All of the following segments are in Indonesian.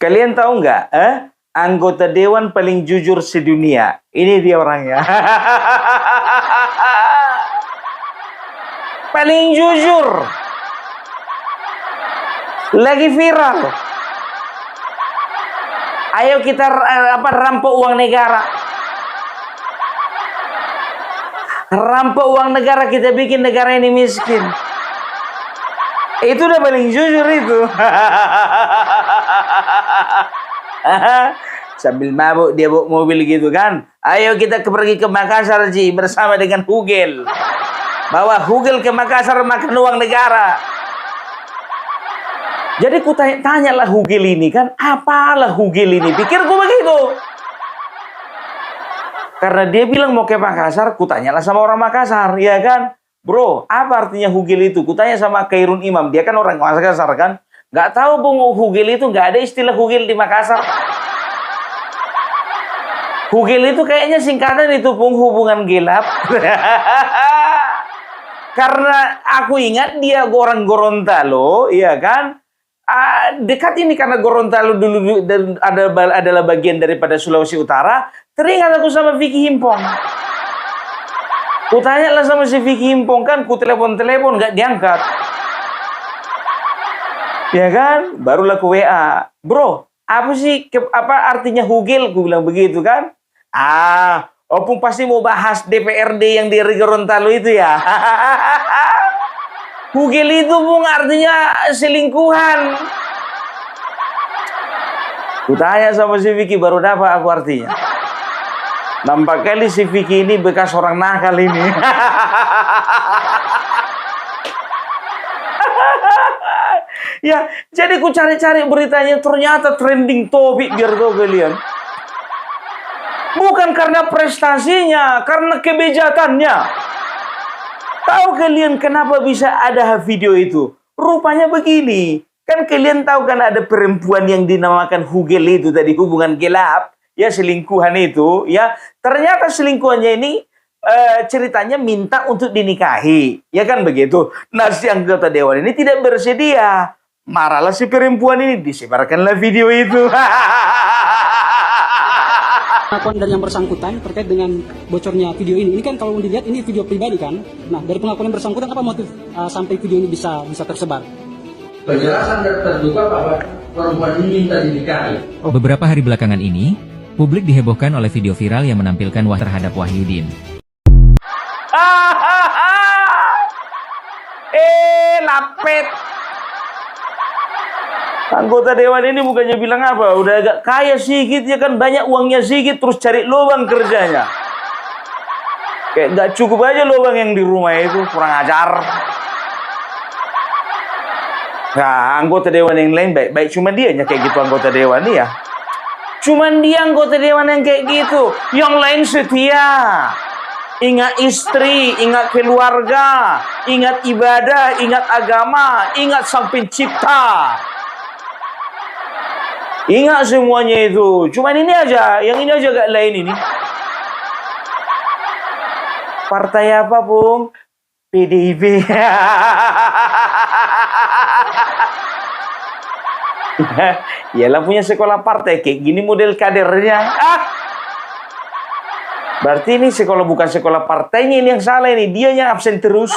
Kalian tahu nggak? Anggota dewan paling jujur sedunia. Ini dia orangnya. Paling jujur. Lagi viral. Ayo kita rampok uang negara. Rampok uang negara, kita bikin negara ini miskin. Itu udah paling jujur itu. Sambil mabuk dia bawa mobil gitu kan. Ayo kita pergi ke Makassar Ji bersama dengan Hugel. Bawa Hugel ke Makassar makan uang negara. Jadi ku tanya lah Hugel ini kan, apalah Hugel ini? Pikirku begitu. Karena dia bilang mau ke Makassar, ku tanyalah sama orang Makassar, ya kan? Bro, apa artinya Hugel itu? Kutanya sama Khairun Imam, dia kan orang Makassar kan? Gak tahu Bung, Hugel itu gak ada istilah Hugel di Makassar. Hugel itu kayaknya singkatan itu Bung, hubungan gelap. Karena aku ingat dia orang Gorontalo, iya kan? Dekat ini karena Gorontalo dulu adalah bagian daripada Sulawesi Utara. Teringat aku sama Vicky Himpong. Kutanya lah sama si Vicky Himpong kan, ku telepon nggak diangkat. Ya kan, barulah ku WA. Bro, apa sih apa artinya Hugel? Ku bilang begitu kan. Opung pasti mau bahas DPRD yang di Gorontalo itu ya. Hugel itu Bung artinya selingkuhan. Ku tanya sama si Vicky, baru dapat aku artinya. Nampak kali si Vicky ini bekas orang nakal ini. Ya, jadi ku cari-cari beritanya, ternyata trending topik biar tahu kalian. Bukan karena prestasinya, karena kebijakannya. Tahu kalian kenapa bisa ada video itu? Rupanya begini. Kan kalian tahu kan ada perempuan yang dinamakan Hugel itu tadi, hubungan gelap. Ya, selingkuhan itu, ya. Ternyata selingkuhannya ini ceritanya minta untuk dinikahi. Ya kan begitu. Nah, si anggota dewan ini tidak bersedia. Marahlah si perempuan ini, disebarkanlah video itu. Pengakuan dari yang bersangkutan terkait dengan bocornya video ini kan kalau dilihat ini video pribadi kan. Nah, dari pengakuan yang bersangkutan apa motif sampai video ini bisa tersebar? Penjelasan dari terduga bahwa perempuan ini minta dinikahi. Beberapa hari belakangan ini, publik dihebohkan oleh video viral yang menampilkan terhadap Wahyudin. Lapet. Anggota dewan ini bukannya bilang apa, udah agak kaya sedikit ya kan, banyak uangnya sedikit, terus cari lubang kerjanya. Kayak nggak cukup aja lubang yang di rumah itu, kurang ajar. Nah, anggota dewan yang lain baik-baik, cuma dia kayak gitu anggota dewan ya. Cuman dia anggota dewan yang kayak gitu, yang lain setia. Ingat istri, ingat keluarga, ingat ibadah, ingat agama, ingat Sang Pencipta. Ingat semuanya itu. Cuman ini aja, yang ini aja gak lain ini. Partai apa, Bung? PDIP. Yalah punya sekolah partai kayak gini model kadernya. Berarti ini sekolah bukan sekolah partainya ini yang salah ini, dia yang absen terus.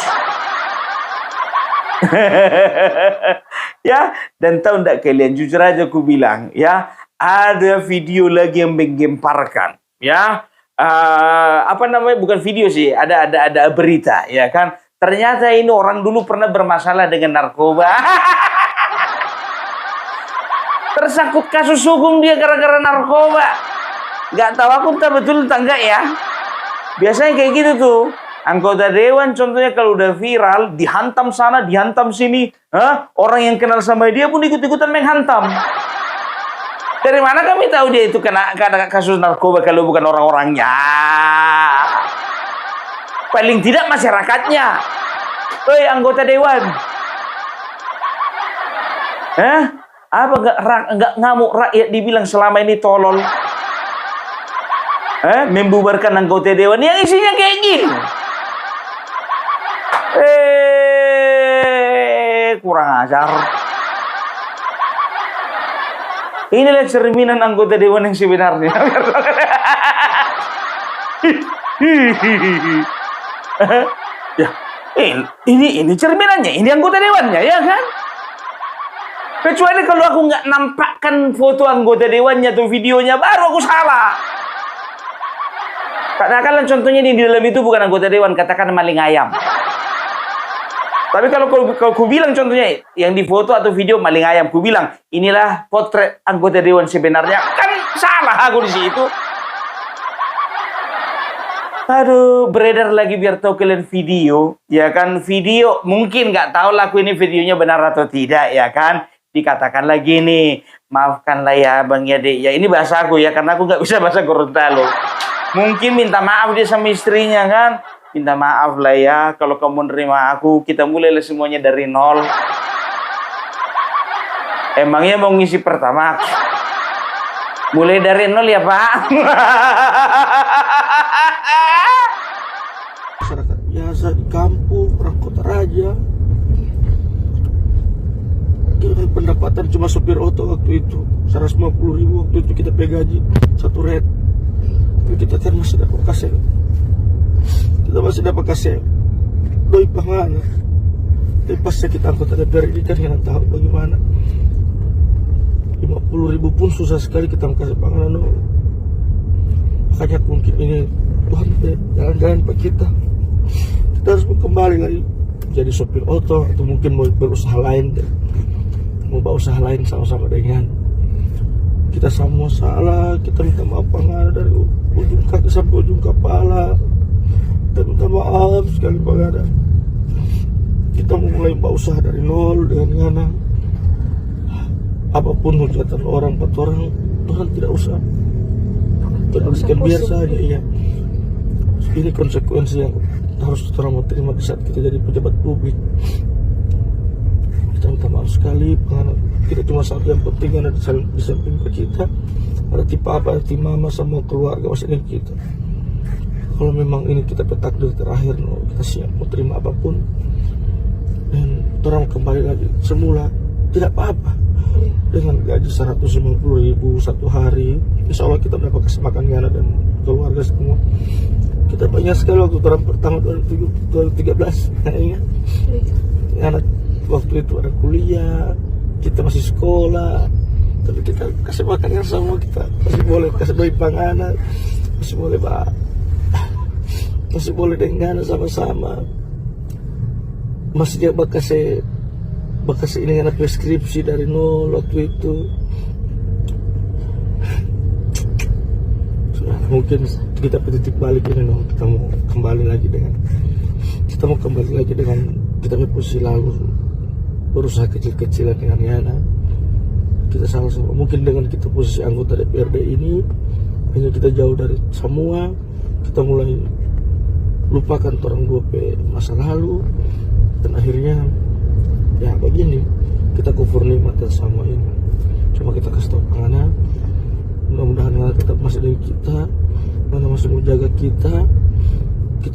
Ya, dan tahu enggak kalian, jujur aja aku bilang, ya, ada video lagi yang menggemparkan, ya. Apa namanya, bukan video sih, ada berita, ya kan. Ternyata ini orang dulu pernah bermasalah dengan narkoba. Tersangkut kasus hukum dia gara-gara narkoba. Gak tahu aku entah betul entah enggak ya. Biasanya kayak gitu tuh. Anggota dewan contohnya kalau udah viral, dihantam sana, dihantam sini. Orang yang kenal sama dia pun ikut-ikutan menghantam. Dari mana kami tahu dia itu kena kasus narkoba kalau bukan orang-orangnya? Paling tidak masyarakatnya. Hei anggota dewan. Apa enggak ngamuk rakyat dibilang selama ini tolol? Membubarkan anggota dewan yang isinya kayak gini. Kurang ajar. Inilah cerminan anggota dewan yang sebenarnya. Ya, ini cerminannya, ini anggota dewannya, ya kan? Kecuali kalau aku nggak nampakkan foto anggota dewannya atau videonya, baru aku salah. Katakanlah contohnya di dalam itu bukan anggota dewan, katakan maling ayam. Tapi kalau ku bilang contohnya yang di foto atau video maling ayam, ku bilang inilah potret anggota dewan sebenarnya, kan salah aku di situ. Aduh, beredar lagi biar tahu kalian video, ya kan? Video mungkin nggak tahu lah aku ini videonya benar atau tidak, ya kan? Dikatakan lagi nih, maafkanlah ya Bang ya Dek. Ya ini bahasa aku ya, karena aku nggak bisa bahasa Gorontalo. Mungkin minta maaf dia sama istrinya kan. Minta maaf lah ya, kalau kamu nerima aku, kita mulai semuanya dari nol. Emangnya mau ngisi pertama? Mulai dari nol ya Pak? Masyarakat biasa di kampung, orang kota raja. Kita pendapatan cuma sopir oto waktu itu 150.000 waktu itu kita gaji satu red. Tapi kita kan masih dapat kasih. Kita masih dapat kasih doi panganan. Tapi pas kita anggota DPR ini kan yang tahu bagaimana 50.000 pun susah sekali kita kasih panganan. Makanya mungkin ini Tuhan jalan-jalan pak kita harus kembali lagi jadi sopir oto atau mungkin mau berusaha lain, mau berusaha lain sama-sama dengan kita semua salah. Kita minta maaf panganan dari ujung kaki sampai ujung kepala. Kita minta maaf sekali panganan. Kita mau mulai berusaha dari nol dengan ngana. Apapun hujatan orang, empat orang, Tuhan tidak usah. Tuhan biar saja, iya. Ini konsekuensi yang harus kita mau terima di saat kita jadi pejabat publik. Kita minta maaf sekali, penganak. Kita cuma satu yang penting ada di samping kita. Ada tipe apa, tipe mama sama keluarga masih dengan kita. Kalau memang ini kita takdir terakhir, kita siap mau terima apapun. Dan orang kembali lagi semula, tidak apa-apa. Dengan gaji 150.000 satu hari, insya Allah kita dapat kasih makan Yana dan keluarga semua. Kita banyak sekali waktu orang pertama 2013, ingat? Yana waktu itu ada kuliah, kita masih sekolah, tapi kita kasih makan yang sama, kita masih boleh kasih doi panganan, masih boleh dengan sama-sama, masih dia bakasih ini anak preskripsi dari nol waktu itu. Mungkin kita titik balik ini, kita mau kembali lagi dengan kita punya posisi lalu, berusaha kecil-kecilan dengan Yana. Kita sama-sama mungkin dengan kita posisi anggota DPRD ini, hanya kita jauh dari semua, kita mulai lupakan orang 2P masa lalu, dan akhirnya ya begini, kita kufur nikmat sama ini. Cuma kita kasih tahu panganan, mudah-mudahan Allah tetap masih dengan kita, mana masih mau jaga kita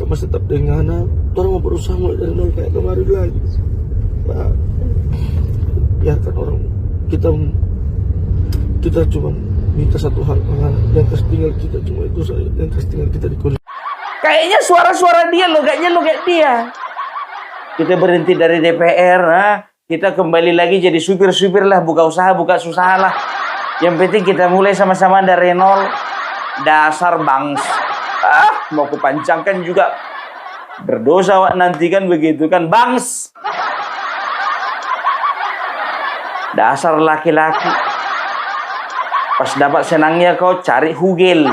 masih tetap dengan orang mau berusaha mulai dari nol kayak kemarin lagi. Nah, biarkan orang kita cuma minta satu hal, panganan yang tinggal kita cuma itu saja, yang tinggal kita di kondisi. Kayaknya suara-suara dia logatnya logat dia. Kita berhenti dari DPR, kita kembali lagi jadi supir-supir lah, buka usaha, buka usaha lah. Yang penting kita mulai sama-sama dari nol. Dasar bangs. Mau kupancangkan juga. Berdosa wak nanti kan begitu kan, bangs. Dasar laki-laki. Pas dapat senangnya kau cari hugel.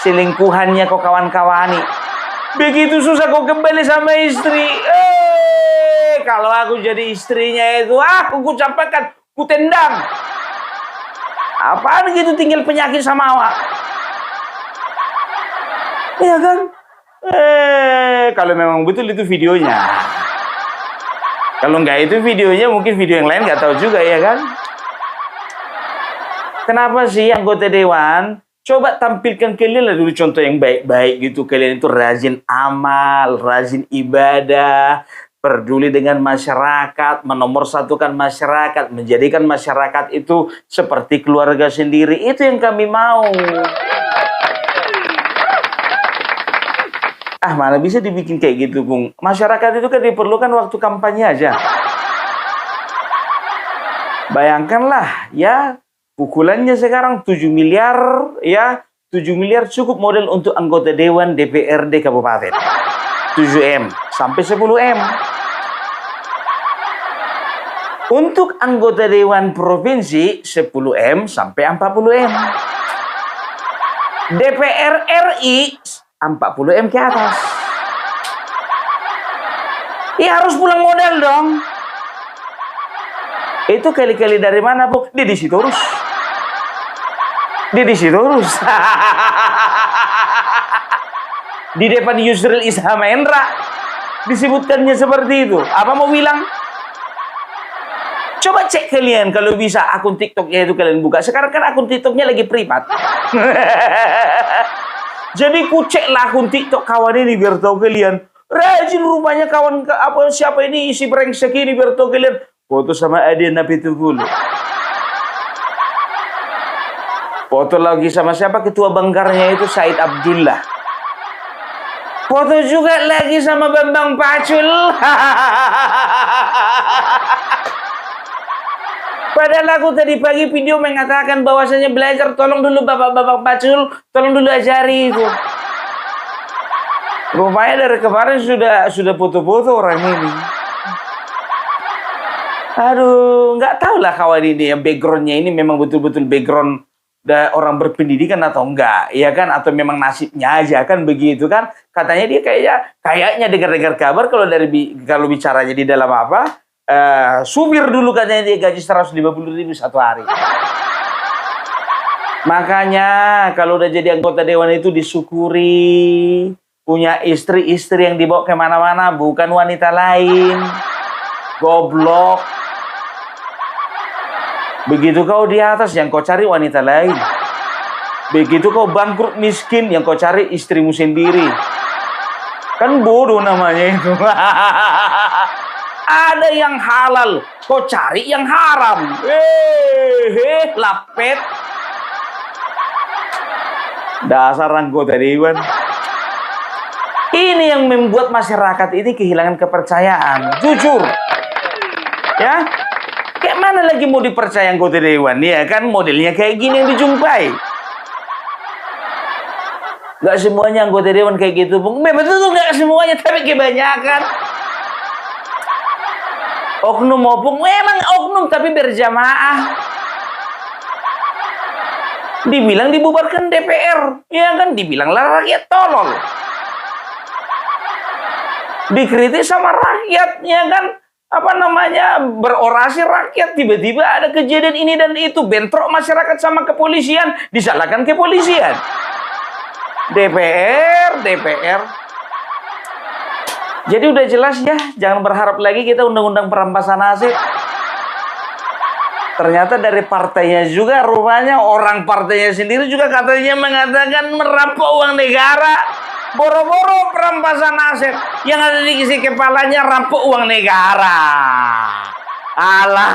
Selingkuhannya kau kawan-kawani. Begitu susah kau kembali sama istri. Kalau aku jadi istrinya itu, aku campakkan, ku tendang. Apaan gitu tinggal penyakit sama awak? Iya kan? Kalau memang betul itu videonya. Kalau enggak itu videonya, mungkin video yang lain nggak tahu juga ya kan? Kenapa sih anggota dewan? Coba tampilkan kalian lah dulu contoh yang baik-baik gitu. Kalian itu rajin amal, rajin ibadah, peduli dengan masyarakat, menomorsatukan masyarakat, menjadikan masyarakat itu seperti keluarga sendiri. Itu yang kami mau. Ah, mana bisa dibikin kayak gitu, Bung? Masyarakat itu kan diperlukan waktu kampanye aja. Bayangkanlah, ya, pukulannya sekarang 7 miliar, ya, 7 miliar cukup modal untuk anggota Dewan DPRD Kabupaten. 7M sampai 10M. Untuk anggota Dewan Provinsi 10M sampai 40M. DPR RI 40M ke atas. Ya harus pulang modal dong. Itu kali-kali dari mana, Bu? Di Sitorus. Di Sitorus. Di depan Yusril Iza Mahendra disebutkannya seperti itu. Apa mau bilang? Coba cek kalian kalau bisa akun TikToknya itu kalian buka. Sekarang kan akun TikToknya lagi privat. Jadi ku cek lah akun TikTok kawan ini biar tahu kalian. Rajin rupanya kawan apa siapa ini isi brengsek ini biar tahu kalian. Foto sama Ade Nabi Tugul. Foto lagi sama siapa? Ketua Bangkarnya itu Said Abdullah. Foto juga lagi sama Bambang Pacul. Padahal aku tadi pagi video mengatakan bahwasanya belajar, tolong dulu Bapak-bapak Pacul, tolong dulu ajari itu. Rupanya dari kemarin sudah foto-foto orang ini. Aduh, nggak tahu lah kawan ini yang backgroundnya ini memang betul-betul background orang berpendidikan atau enggak, ya kan? Atau memang nasibnya aja kan begitu kan? Katanya dia kayaknya dengar-dengar kabar kalau bicaranya di dalam apa? Supir dulu katanya dia gaji 150.000 satu hari. Makanya kalau udah jadi anggota dewan itu disyukuri punya istri-istri yang dibawa kemana-mana bukan wanita lain. Goblok. Begitu kau di atas yang kau cari wanita lain. Begitu kau bangkrut miskin yang kau cari istrimu sendiri. Kan bodoh namanya itu. Ada yang halal, kau cari yang haram. Lapet. Dasar anggota dewan. Ini yang membuat masyarakat ini kehilangan kepercayaan. Jujur. Ya. Kayak mana lagi mau dipercaya anggota dewan? Ya kan modelnya kayak gini yang dijumpai. Gak semuanya anggota dewan kayak gitu, Bung. Betul gak semuanya, tapi kebanyakan. Oknum opung, memang oknum tapi berjamaah. Dibilang dibubarkan DPR, ya kan? Dibilanglah rakyat tolol. Dikritik sama rakyat, ya kan? Apa namanya, berorasi rakyat, tiba-tiba ada kejadian ini dan itu, bentrok masyarakat sama kepolisian, disalahkan kepolisian. DPR. Jadi udah jelas ya, jangan berharap lagi kita undang-undang perampasan aset. Ternyata dari partainya juga, rupanya orang partainya sendiri juga katanya mengatakan merampok uang negara. Boro-boro perampasan aset, yang ada di isi kepalanya rampok uang negara. Alah,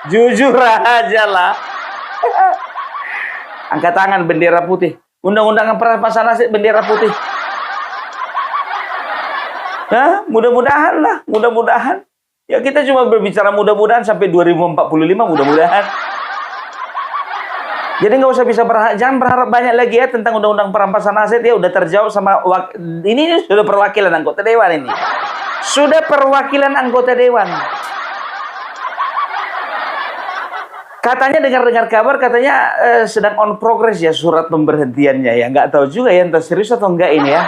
jujur aja lah. Angkat tangan bendera putih. Undang-undang perampasan aset bendera putih. Nah, mudah-mudahan lah, mudah-mudahan. Ya kita cuma berbicara mudah-mudahan sampai 2045 mudah-mudahan. Jadi nggak usah jangan berharap banyak lagi ya tentang undang-undang perampasan aset ya udah terjawab sama ini sudah perwakilan anggota dewan ini. Sudah perwakilan anggota dewan. Katanya dengar-dengar kabar katanya sedang on progress ya surat pemberhentiannya ya. Nggak tahu juga ya entah serius atau enggak ini ya.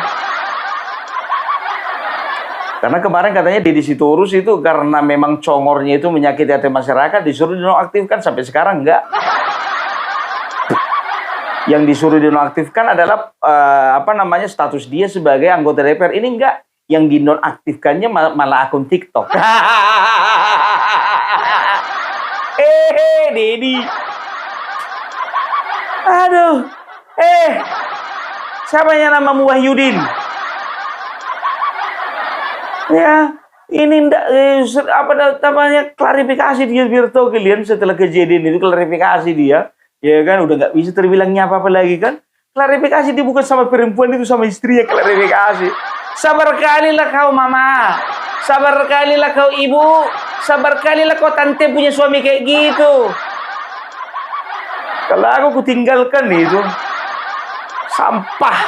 Karena kemarin katanya Deddy Sitorus itu karena memang congornya itu menyakiti hati masyarakat disuruh dinonaktifkan sampai sekarang enggak. Yang disuruh dinonaktifkan adalah status dia sebagai anggota DPR ini enggak. Yang dinonaktifkannya malah akun TikTok. Deddy. Aduh. Siapa yang namamu Wahyudin? Ya, ini ndak apa namanya klarifikasi dia biar tahu kalian setelah kejadian itu klarifikasi dia. Ya kan udah nggak bisa terbilangnya apa-apa lagi kan. Klarifikasi dia bukan sama perempuan itu sama istrinya klarifikasi. Sabar kalilah kau mama. Sabar kalilah kau ibu. Sabar kalilah kau tante punya suami kayak gitu. Kalau aku kutinggalkan itu sampah.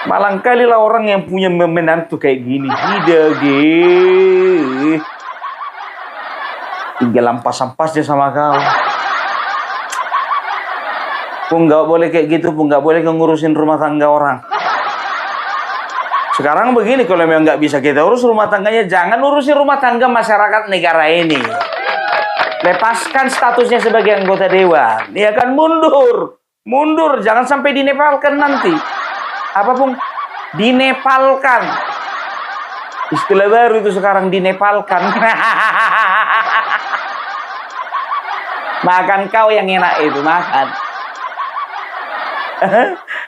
Malang kalilah orang yang punya menantu kayak gini. Hidage. Tinggal lampas-lampasnya sama kau. Pun nggak boleh kayak gitu, pun nggak boleh ngurusin rumah tangga orang. Sekarang begini, kalau memang nggak bisa kita urus rumah tangganya, jangan urusin rumah tangga masyarakat negara ini. Lepaskan statusnya sebagai anggota dewan. Ya kan mundur, mundur, jangan sampai dinepalkan nanti. Apapun dinepalkan. Istilah baru itu sekarang dinepalkan. Makan kau yang enak itu makan.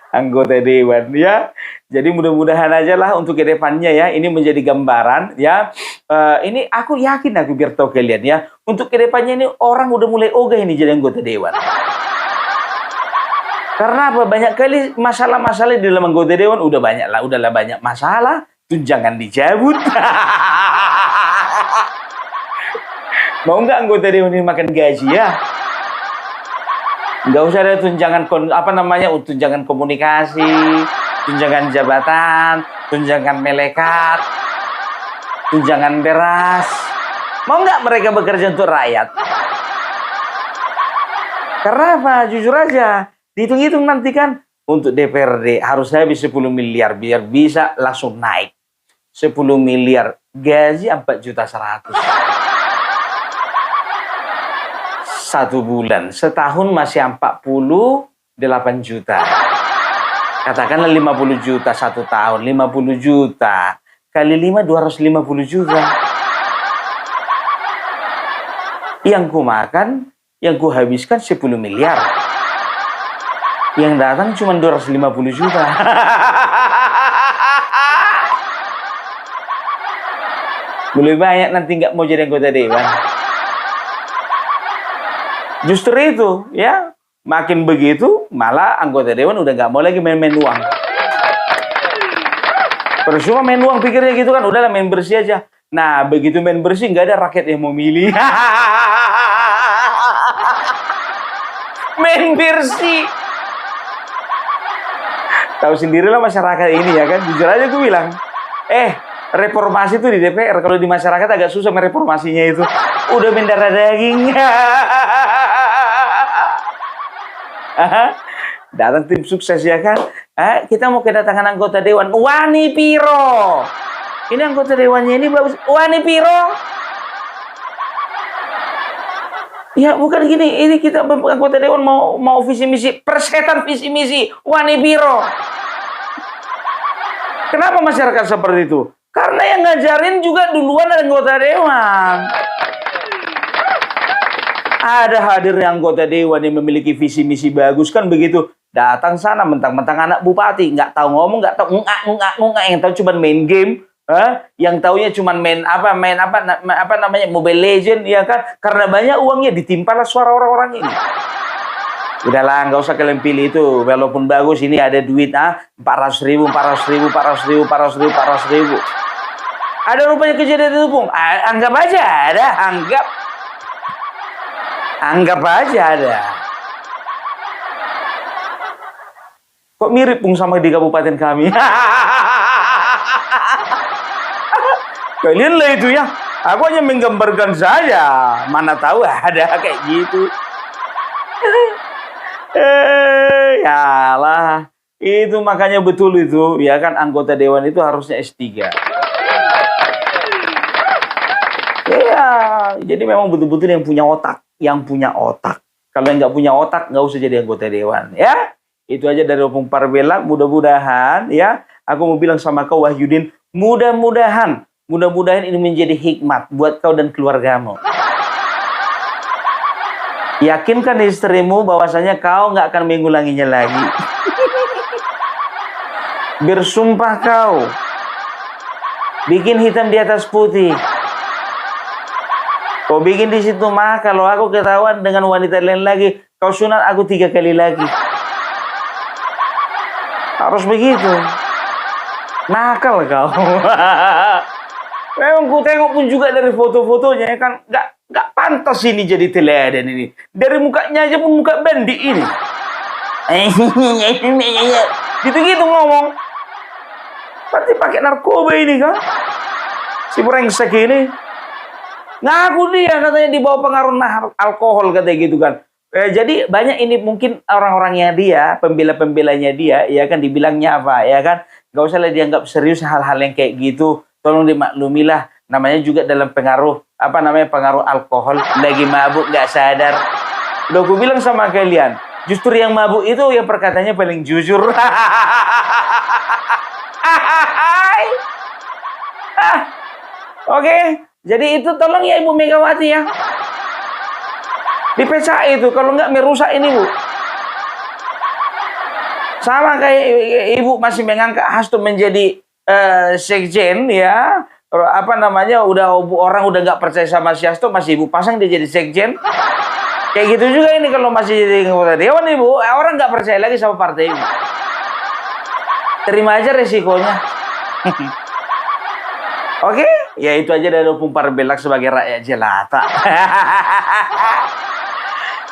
Anggota dewan ya. Jadi mudah-mudahan aja lah untuk kedepannya ya. Ini menjadi gambaran ya. Ini aku yakin aku biar tahu kalian ya. Untuk kedepannya ini orang udah mulai ogah ini jadi anggota dewan. Karena apa? Banyak kali masalah-masalah di dalam anggota dewan udah banyak lah. Udahlah banyak masalah. Tunjangan dicabut. Mau nggak anggota dewan ini makan gaji ya? Nggak usah ada tunjangan tunjangan komunikasi, tunjangan jabatan, tunjangan melekat, tunjangan beras. Mau nggak mereka bekerja untuk rakyat? Karena apa? Jujur aja, dihitung-hitung nanti kan untuk DPRD harus habis 10 miliar biar bisa langsung naik. 10 miliar gaji 4.100.000. 1 bulan, setahun masih 48 juta. Katakanlah 50 juta 1 tahun, 50 juta. Kali 5, 250 juta. Yang ku makan, yang ku habiskan 10 miliar. Yang datang cuma 250 juta. Boleh banyak nanti nggak mau jadi anggota dewan. Justru itu, ya, makin begitu, malah anggota dewan udah nggak mau lagi main-main uang. Percuma main uang pikirnya gitu kan, udahlah main bersih aja. Nah, begitu main bersih, nggak ada rakyat yang mau milih. Main bersih. Tahu sendirilah masyarakat ini ya kan, jujur aja gue bilang. Reformasi itu di DPR, kalau di masyarakat agak susah mereformasinya itu. Udah mendarah daging. Datang tim sukses ya kan. Kita mau kedatangan anggota dewan Wani Piro. Ini anggota dewannya ini bagus. Wani Piro. Ya bukan gini. Ini kita anggota dewan mau visi misi. Persetan visi misi Wani Piro. Kenapa masyarakat seperti itu? Karena yang ngajarin juga duluan anggota dewan. Ada hadirnya anggota dewan yang memiliki visi misi bagus kan begitu. Datang sana mentang-mentang anak bupati, nggak tahu ngomong, nggak tahu ngungak, yang tahu cuma main game, yang taunya cuma main apa namanya Mobile Legend ya kan. Karena banyak uangnya ditimpalah suara orang-orang ini. Udahlah, nggak usah kalian pilih itu. Walaupun bagus ini ada duit 400.000. Ada rupanya kejadian itu, Bung. Anggap aja ada, Anggap aja ada. Kok mirip Bung sama di kabupaten kami? Kalian lah itu ya. Aku hanya menggambarkan saja. Mana tahu ada kayak gitu. Yalah. Itu makanya betul itu. Ya kan anggota dewan itu harusnya S3. Ya, jadi memang betul-betul yang punya otak. Kalau yang nggak punya otak, nggak usah jadi anggota dewan. Ya, itu aja dari Opung Parbella. Mudah-mudahan, ya, aku mau bilang sama kau Wahyudin, mudah-mudahan ini menjadi hikmat buat kau dan keluargamu. Yakinkan istrimu bahwasanya kau nggak akan mengulanginya lagi. Bersumpah kau, Bikin hitam di atas putih. Kau bikin di situ mah kalau aku ketahuan dengan wanita lain lagi, kau sunat aku 3 kali lagi. Harus begitu. Nakal kau. Memang ku tengok pun juga dari foto-fotonya kan nggak pantas ini jadi teladan ini. Dari mukanya aja pun muka bandi ini. Gitu-gitu ngomong. Berarti pakai narkoba ini kan? Si brengsek ini. Ngaku dia katanya di bawah pengaruh alkohol katanya gitu kan. Jadi banyak ini mungkin orang-orangnya dia, pembela-pembelanya dia, ya kan dibilangnya apa, ya kan? Gak usah lah dianggap serius hal-hal yang kayak gitu. Tolong dimaklumilah, namanya juga dalam pengaruh, pengaruh alkohol, lagi mabuk gak sadar. Udah aku bilang sama kalian, justru yang mabuk itu yang perkataannya paling jujur. Oke, jadi itu tolong ya Ibu Megawati ya. Dipecah itu, kalau nggak merusak ini Bu. Sama kayak Ibu masih mengangkat Hasto menjadi sekjen ya. Udah orang udah nggak percaya sama si Hasto, masih Ibu pasang dia jadi sekjen. Kayak gitu juga ini kalau masih jadi anggota dewan Ibu, orang nggak percaya lagi sama partai ini. Terima aja resikonya. Oke, ya itu aja dari Opung Parbelak sebagai rakyat jelata.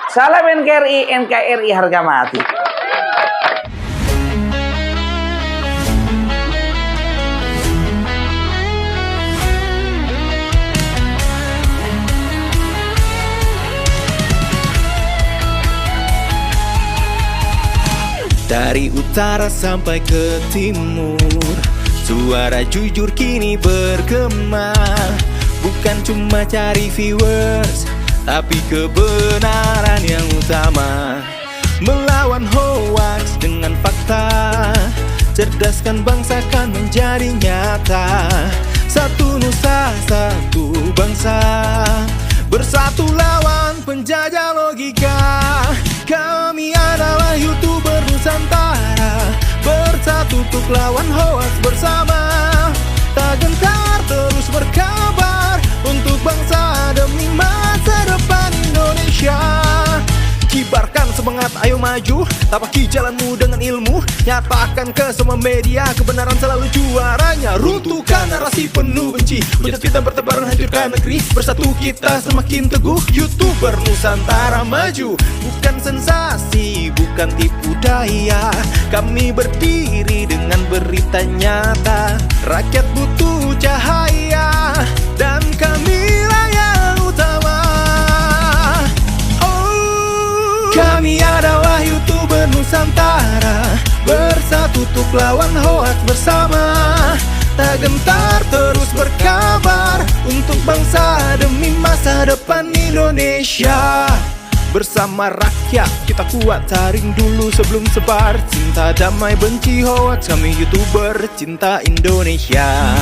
Salam NKRI harga mati. Dari utara sampai ke timur, suara jujur kini bergema. Bukan cuma cari viewers, tapi kebenaran yang utama. Melawan hoax dengan fakta, cerdaskan bangsa kan menjadi nyata. Satu nusa, satu bangsa, bersatu lawan penjajah logika. Kami adalah YouTuber Nusantara, bersatu untuk lawan hoax bersama. Tak gentar terus berkabar untuk bangsa demi masa depan Indonesia. Kibarkan semangat, ayo maju, tapaki jalanmu dengan ilmu. Nyatakan ke semua media, kebenaran selalu juaranya. Runtuhkan narasi penuh benci, hujat kita bertebaran hancurkan negeri. Bersatu kita semakin teguh, YouTuber Nusantara maju. Bukan sensasi, bukan tipu daya, kami berdiri dengan berita nyata. Rakyat butuh cahaya, dan kamilah yang utama. Kami adalah YouTuber Nusantara, bersatu untuk lawan hoax bersama. Tak gentar terus berkabar untuk bangsa demi masa depan Indonesia. Bersama rakyat kita kuat, saring dulu sebelum sebar. Cinta damai benci hoax, kami YouTuber cinta Indonesia.